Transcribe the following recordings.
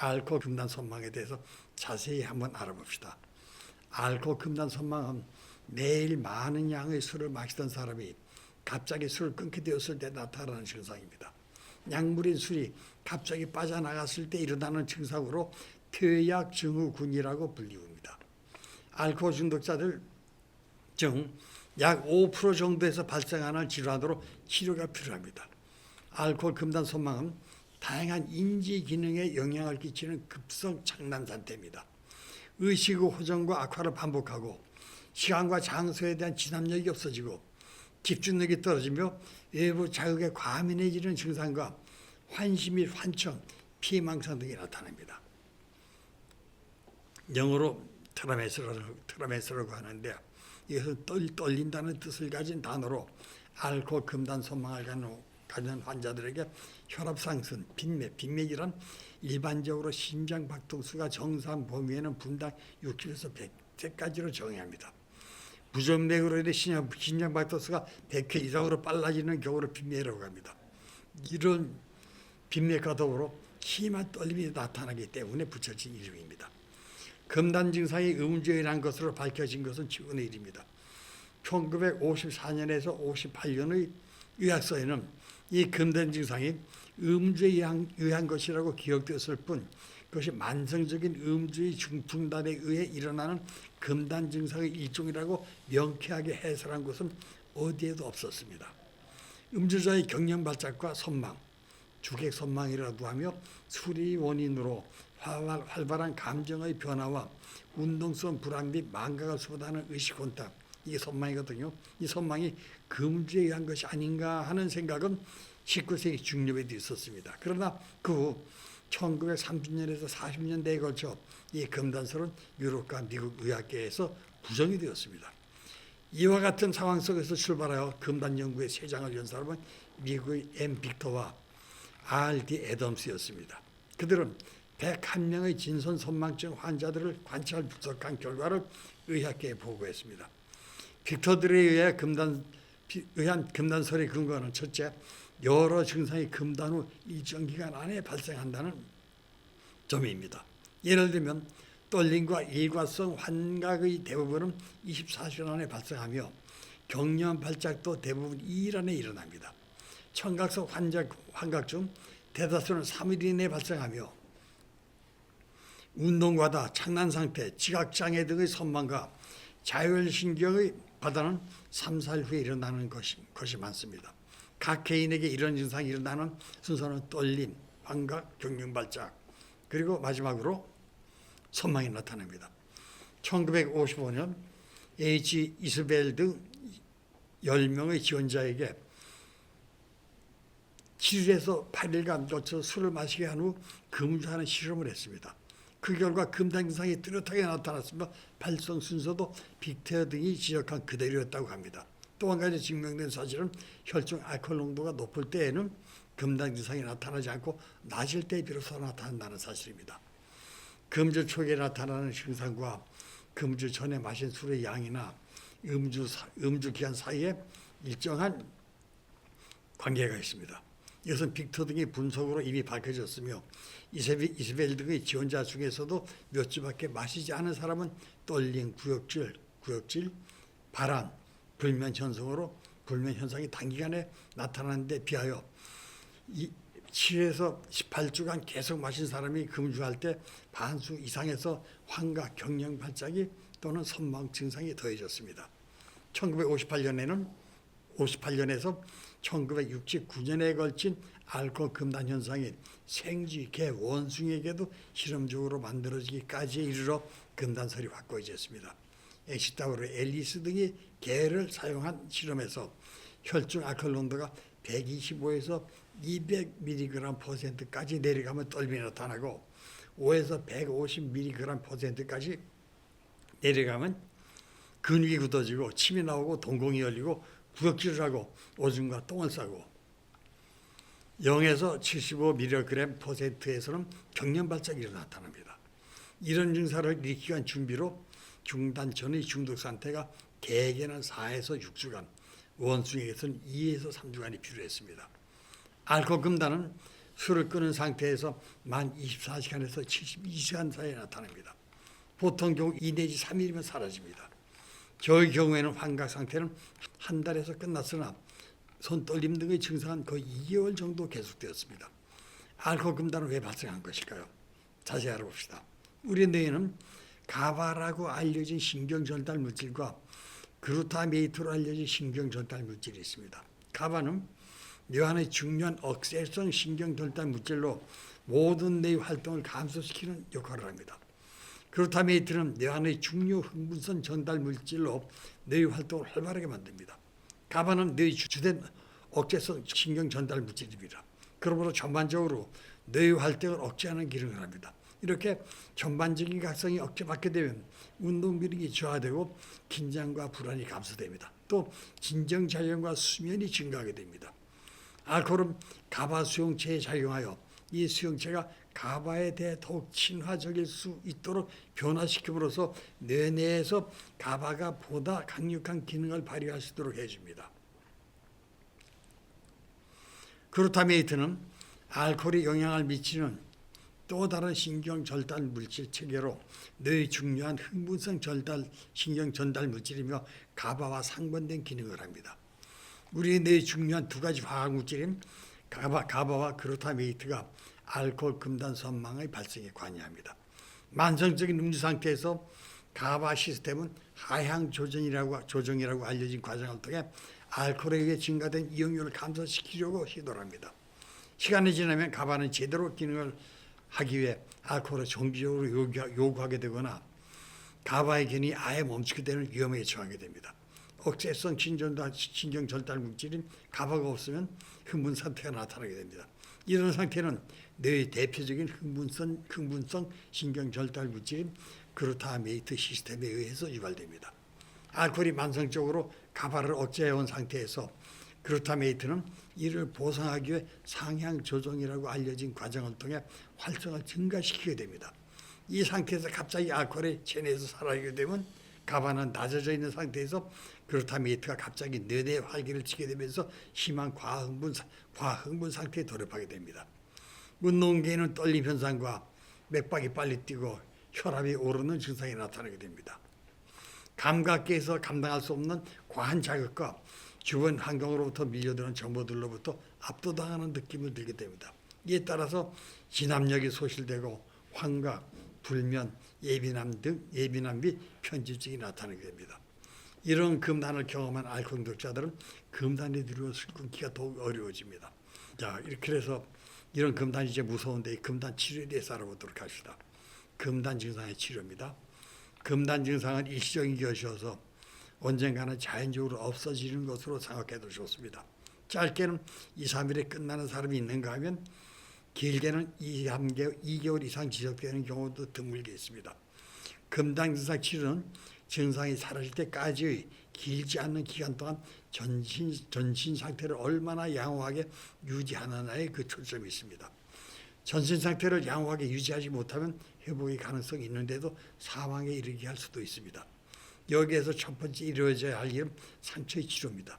알코올 금단 선망에 대해서 자세히 한번 알아봅시다. 알코올 금단 선망은 매일 많은 양의 술을 마시던 사람이 갑자기 술을 끊게 되었을 때 나타나는 증상입니다. 약물인 술이 갑자기 빠져나갔을 때 일어나는 증상으로 퇴약 증후군이라고 불리웁니다. 알코올 중독자들 중 약 5% 정도에서 발생하는 질환으로 치료가 필요합니다. 알코올 금단 선망은 다양한 인지 기능에 영향을 끼치는 급성 착란 상태입니다. 의식의 호전과 악화를 반복하고 시간과 장소에 대한 진압력이 없어지고 집중력이 떨어지며 외부 자극에 과민해지는 증상과 환시 및 환청, 피해망상 등이 나타납니다. 영어로 트라메스라고 하는데 이것은 떨린다는 뜻을 가진 단어로 알코올 금단 선망을 가진 환자들에게 혈압 상승, 빈맥이란 일반적으로 심장 박동수가 정상 범위에는 분당 60에서 100세까지로 정의합니다. 부정맥으로 인해 심장 박동수가 100회 이상으로 빨라지는 경우를 빈맥이라고 합니다. 이런 빈맥과 더불어 심한 떨림이 나타나기 때문에 붙여진 이름입니다. 금단 증상이 음주에 의한 것으로 밝혀진 것은 최근의 일입니다. 1954년에서 58년의 의학서에는 이 금단 증상이 음주에 의한 것이라고 기억되었을 뿐 그것이 만성적인 음주의 중풍단에 의해 일어나는 금단 증상의 일종이라고 명쾌하게 해설한 것은 어디에도 없었습니다. 음주자의 경련발작과 선망, 주객선망이라도 하며 술이 원인으로 활발한 감정의 변화와 운동성 불안 및 망각을 수반하는 의식혼탁, 이게 선망이거든요. 이 선망이 금주에 의한 것이 아닌가 하는 생각은 19세기 중엽에도 있었습니다. 그러나 그 후 1930년에서 40년대에 걸쳐 이 금단설은 유럽과 미국 의학계에서 부정이 되었습니다. 이와 같은 상황 속에서 출발하여 금단 연구의 세 장을 연 사람은 미국의 M. 빅터와 R.D. 애덤스였습니다. 그들은 101명의 진선 선망증 환자들을 관찰 분석한 결과를 의학계에 보고했습니다. 빅터들에 의한 금단설의 근거는 첫째, 여러 증상이 금단 후 일정 기간 안에 발생한다는 점입니다. 예를 들면 떨림과 일과성 환각의 대부분은 24시간 안에 발생하며 경련 발작도 대부분 2일 안에 일어납니다. 청각성 환각 중 대다수는 3일 이내에 발생하며 운동과다, 착란상태, 지각장애 등의 선망과 자율신경의 과다는 3, 4일 후에 일어나는 것이 많습니다. 각 개인에게 이런 증상이 일어나는 순서는 떨림, 환각, 경련발작, 그리고 마지막으로 선망이 나타납니다. 1955년 H. 이스벨 등 10명의 지원자에게 7일에서 8일간 거쳐 술을 마시게 한 후 금주하는 실험을 했습니다. 그 결과 금단 증상이 뚜렷하게 나타났으며 발성 순서도 빅터 등이 지적한 그대로였다고 합니다. 또 한 가지 증명된 사실은 혈중 알코올 농도가 높을 때에는 금단 증상이 나타나지 않고 낮을 때 비로소 나타난다는 사실입니다. 금주 초기에 나타나는 증상과 금주 전에 마신 술의 양이나 음주 기간 사이에 일정한 관계가 있습니다. 이것은 빅터 등의 분석으로 이미 밝혀졌으며 이스벨 등의 지원자 중에서도 몇 주밖에 마시지 않은 사람은 떨림, 구역질, 발한, 불면 현상이 단기간에 나타나는 데 비하여 7에서 18주간 계속 마신 사람이 금주할 때 반수 이상에서 환각, 경련 발작이 또는 선망 증상이 더해졌습니다. 1958년에서 1969년에 걸친 알코올 금단 현상이 생쥐, 개, 원숭이에게도 실험적으로 만들어지기까지 이르러 금단설이 확고해졌습니다. 엑시타우르, 앨리스 등이 개를 사용한 실험에서 혈중 알코올 농도가 125에서 200mg%까지 내려가면 떨림이 나타나고 5에서 150mg%까지 내려가면 근육이 굳어지고 침이 나오고 동공이 열리고 구역질을 하고 오줌과 똥을 싸고 0에서 75mg%에서는 경련발작이 나타납니다. 이런 증상을 일으키기 위한 준비로 중단 전의 중독 상태가 개에게는 4에서 6주간, 원숭이에게는 2에서 3주간이 필요했습니다. 알코올 금단은 술을 끊은 상태에서 만 24시간에서 72시간 사이에 나타납니다. 보통 경우 2 내지 3일이면 사라집니다. 저의 경우에는 환각 상태는 한 달에서 끝났으나 손떨림 등의 증상은 거의 2개월 정도 계속되었습니다. 알코올 금단은 왜 발생한 것일까요? 자세히 알아봅시다. 우리 뇌에는 가바라고 알려진 신경전달 물질과 그루타메이트로 알려진 신경전달 물질이 있습니다. 가바는 뇌 안의 중요한 억제성 신경전달 물질로 모든 뇌의 활동을 감소시키는 역할을 합니다. 그루타메이트는 뇌 안의 중요 흥분성 전달 물질로 뇌의 활동을 활발하게 만듭니다. 가바는 뇌의 주된 억제성 신경 전달 물질입니다. 그러므로 전반적으로 뇌의 활동을 억제하는 기능을 합니다. 이렇게 전반적인 각성이 억제받게 되면 운동 기능이 저하되고 긴장과 불안이 감소됩니다. 또 진정자연과 수면이 증가하게 됩니다. 알코올은 가바 수용체에 작용하여 이 수용체가 가바에 대해 더욱 친화적일 수 있도록 변화시킴으로써 뇌 내에서 가바가 보다 강력한 기능을 발휘할 수 있도록 해줍니다. 그루타메이트는 알코올이 영향을 미치는 또 다른 신경 전달 물질 체계로 뇌의 중요한 흥분성 신경 전달 물질이며 가바와 상반된 기능을 합니다. 우리 뇌의 중요한 두 가지 화학 물질인 가바와 그루타메이트가 알코올 금단 선망의 발생에 관여합니다. 만성적인 음주 상태에서 가바 시스템은 하향 조정이라고 알려진 과정을 통해 알코올에 의해 증가된 이용률을 감소시키려고 시도를 합니다. 시간이 지나면 가바는 제대로 기능을 하기 위해 알코올을 정기적으로 요구하게 되거나 가바의 기능이 아예 멈추게 되는 위험에 처하게 됩니다. 억제성 신경 전달 물질인 가바가 없으면 흥분 상태가 나타나게 됩니다. 이런 상태는 뇌의 대표적인 흥분성 신경 전달 물질인 그루타메이트 시스템에 의해서 유발됩니다. 알코올이 만성적으로 가바를 억제해온 상태에서 그루타메이트는 이를 보상하기 위해 상향 조정이라고 알려진 과정을 통해 활성을 증가시키게 됩니다. 이 상태에서 갑자기 알코올이 체내에서 사라지게 되면 가바는 낮아져 있는 상태에서 그루타메이트가 갑자기 뇌내에 활기를 치게 되면서 심한 과흥분 상태에 돌입하게 됩니다. 운동계에는 떨림 현상과 맥박이 빨리 뛰고 혈압이 오르는 증상이 나타나게 됩니다. 감각계에서 감당할 수 없는 과한 자극과 주변 환경으로부터 밀려드는 정보들로부터 압도당하는 느낌을 들게 됩니다. 이에 따라서 진압력이 소실되고 환각, 불면, 예민함 및 편집증이 나타나게 됩니다. 이런 금단을 경험한 알코올 중독자들은 금단에 들어올 술 끊기가 더욱 어려워집니다. 자, 이렇게 해서 이런 금단이 이제 무서운데 이 금단 치료에 대해서 알아보도록 합시다. 금단 증상의 치료입니다. 금단 증상은 일시적인 것이어서 언젠가는 자연적으로 없어지는 것으로 생각해도 좋습니다. 짧게는 2, 3일에 끝나는 사람이 있는가 하면 길게는 2개월 이상 지속되는 경우도 드물게 있습니다. 금단 증상 치료는 증상이 사라질 때까지의 길지 않은 기간 동안 전신 상태를 얼마나 양호하게 유지하느냐에 그 초점이 있습니다. 전신 상태를 양호하게 유지하지 못하면 회복의 가능성이 있는데도 사망에 이르게 할 수도 있습니다. 여기에서 첫 번째 이루어져야 할 일은 상처의 치료입니다.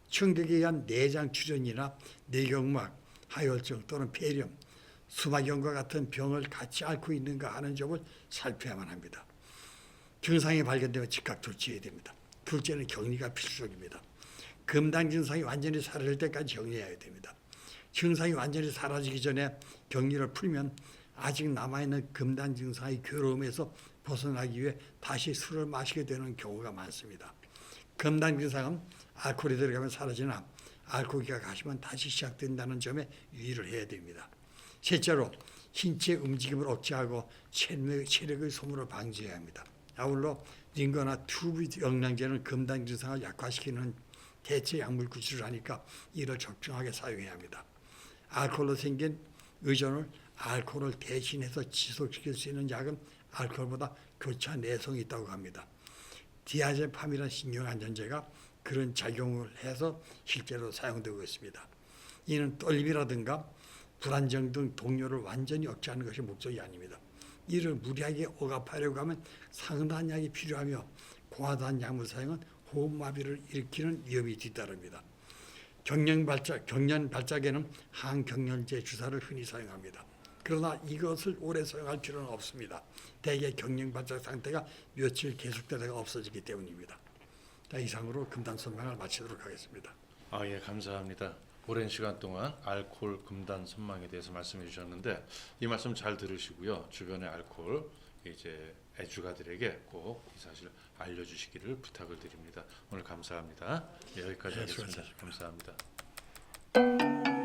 충격에 의한 내장 출혈이나 뇌경막, 하혈증 또는 폐렴, 수막염과 같은 병을 같이 앓고 있는가 하는 점을 살펴야만 합니다. 증상이 발견되면 즉각 조치해야 됩니다. 둘째는 격리가 필수적입니다. 금단 증상이 완전히 사라질 때까지 격리해야 됩니다. 증상이 완전히 사라지기 전에 격리를 풀면 아직 남아있는 금단 증상의 괴로움에서 벗어나기 위해 다시 술을 마시게 되는 경우가 많습니다. 금단 증상은 알코올이 들어가면 사라지나 알코올기가 가시면 다시 시작된다는 점에 유의를 해야 됩니다. 셋째로 신체 움직임을 억제하고 체력의 소모를 방지해야 합니다. 아울러 링거나 튜브 영양제는 금단 증상을 약화시키는 대체 약물 구실을 하니까 이를 적정하게 사용해야 합니다. 알코올로 생긴 의존을 알코올을 대신해서 지속시킬 수 있는 약은 알코올보다 교차 내성이 있다고 합니다. 디아제팜이라는 신경안전제가 그런 작용을 해서 실제로 사용되고 있습니다. 이는 떨림이라든가 불안정 등 동요를 완전히 억제하는 것이 목적이 아닙니다. 이를 무리하게 억압하려고 하면 상당한 약이 필요하며 과다한 약물 사용은 호흡마비를 일으키는 위험이 뒤따릅니다. 경련 발작에는 항경련제 주사를 흔히 사용합니다. 그러나 이것을 오래 사용할 필요는 없습니다. 대개 경련 발작 상태가 며칠 계속되다가 없어지기 때문입니다. 자, 이상으로 금단 선망을 마치도록 하겠습니다. 예, 감사합니다. 오랜 시간 동안 알코올 금단 선망에 대해서 말씀해 주셨는데 이 말씀 잘 들으시고요. 주변의 알코올 이제 애주가들에게 꼭 이 사실을 알려주시기를 부탁을 드립니다. 오늘 감사합니다. 여기까지 네, 하겠습니다. 수고하셨습니다. 감사합니다.